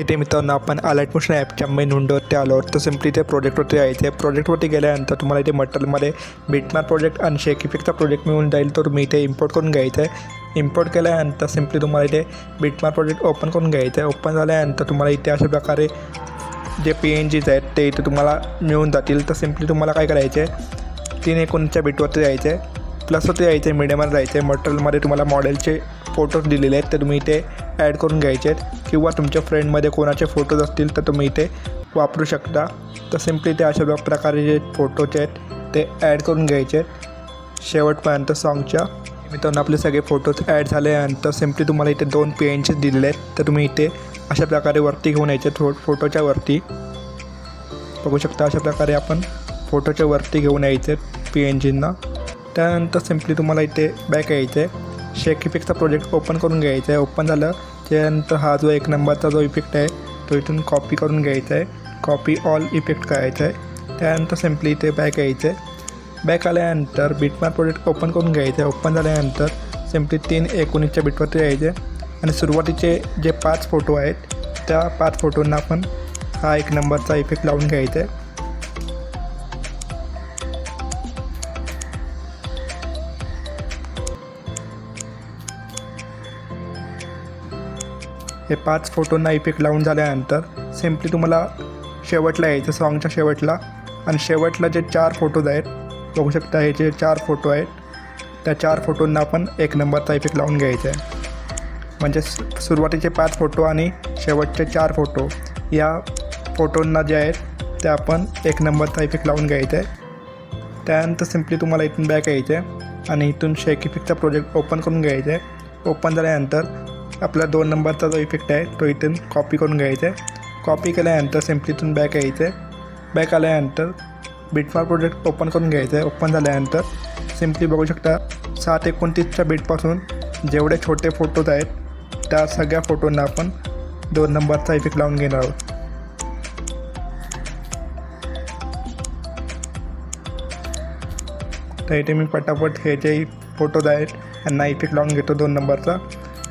इथे मित्रांनो आपण अलाइट मोशन ॲपच्या मेन विंडोवरती आलो तर सिम्पली ते प्रोजेक्टवरती यायचं आहे। प्रोजेक्टवरती गेल्यानंतर तुम्हाला इथे मटेरियलमध्ये बिटमॅप प्रोजेक्ट आणि शेक इफेक्टचा प्रोजेक्ट मिळून जाईल, तर तुम्ही इथे इम्पोर्ट करून घ्यायचं आहे। इम्पोर्ट केल्यानंतर सिम्पली तुम्हाला इथे बिटमॅप प्रोजेक्ट ओपन करून घ्यायचं आहे। ओपन झाल्यानंतर तुम्हाला इथे अशा प्रकारे जे PNGs आहेत ते इथे तुम्हाला मिळून जातील। तर सिम्पली तुम्हाला काय करायचं आहे, 319च्या बिटवरती जायचं आहे, प्लसवरती यायचं आहे, मीडियमवर जायचं आहे। मटेरियलमध्ये तुम्हाला मॉडेलचे फोटोज दिलेले आहेत, तर तुम्ही इथे ॲड करून घ्यायचे आहेत किंवा तुमच्या फ्रेंडमध्ये कोणाचे फोटोज असतील तर तुम्ही इथे वापरू शकता। तर सिम्पली ते अशा प्रकारे जे फोटोचे आहेत ते ॲड करून घ्यायचे आहेत शेवटपर्यंत सॉन्गच्या। मित्रांनो आपले सगळे फोटोज ॲड झाल्यानंतर सिम्पली तुम्हाला इथे 2 PNGs दिलेले आहेत, तर तुम्ही इथे अशा प्रकारे वरती घेऊन यायचे फोटोच्या वरती बघू शकता। अशा प्रकारे आपण फोटोच्या वरती घेऊन यायचे PNGंना। त्यानंतर सिम्पली तुम्हाला इथे बॅक यायचं आहे, शेक इफेक्टचा प्रोजेक्ट ओपन करून घ्यायचा आहे। ओपन झालं त्यानंतर हा जो 1 नंबरचा जो इफेक्ट आहे तो इथून कॉपी करून घ्यायचा आहे, कॉपी ऑल इफेक्ट करायचा आहे। त्यानंतर सिम्पली इथे बॅक यायचं आहे। बॅक आल्यानंतर बिटमॅप प्रोजेक्ट ओपन करून घ्यायचं आहे। ओपन झाल्यानंतर सिम्पली 319च्या बिटवरती यायचे आणि सुरुवातीचे जे 5 फोटो आहेत त्या 5 फोटोंना आपण हा 1 नंबरचा इफेक्ट लावून घ्यायचा आहे। हे 5 फोटोंना इफेक्ट लावून झाल्यानंतर सिम्पली तुम्हाला शेवटला यायचं, सॉन्गच्या शेवटला, आणि शेवटला जे 4 फोटोज आहेत बघू शकता, हे जे 4 फोटो आहेत त्या 4 फोटोंना आपण 1 नंबरचा इफेक्ट लावून घ्यायचा आहे। म्हणजे सुरुवातीचे 5 फोटो आणि शेवटचे 4 फोटो या फोटोंना जे आहेत ते आपण 1 नंबरचा इफेक्ट लावून घ्यायचा आहे। त्यानंतर सिम्पली तुम्हाला इथून बॅक यायचं आहे आणि इथून शेक इफेक्टचा प्रोजेक्ट ओपन करून घ्यायचा आहे। ओपन झाल्यानंतर आपला 2 नंबरचा जो इफेक्ट आहे तो इथून कॉपी करून घ्यायचा आहे। कॉपी केल्यानंतर सिम्पली इथून बॅक यायचं आहे। बॅक आल्यानंतर बिटमॅप प्रोजेक्ट ओपन करून घ्यायचं आहे। ओपन झाल्यानंतर सिम्पली बघू शकता 729च्या बिटपासून जेवढे छोटे फोटोज आहेत त्या सगळ्या फोटोंना आपण 2 नंबरचा इफेक्ट लावून घेणार आहोत। तर इथे मी पटापट हे जे फोटोज आहेत यांना इफेक्ट लावून घेतो 2 नंबरचा।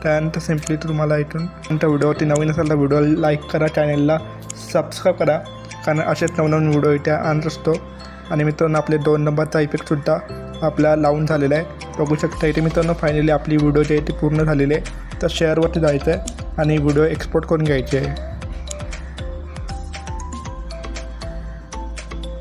त्यानंतर सिम्पली तुम्हाला इथून व्हिडिओवरती नवीन असेल तर व्हिडिओ लाईक करा, चॅनलला सबस्क्राईब करा, कारण असेच नवनवीन व्हिडिओ इथे आणत असतो। आणि मित्रांनो आपले 2 नंबरचा इफेक्टसुद्धा आपला लावून झालेला आहे बघू शकता। इथे मित्रांनो फायनली आपली व्हिडिओ जी आहे ती पूर्ण झालेली आहे। तर शेअरवरती जायचं आहे आणि व्हिडिओ एक्सपोर्ट करून घ्यायची आहे।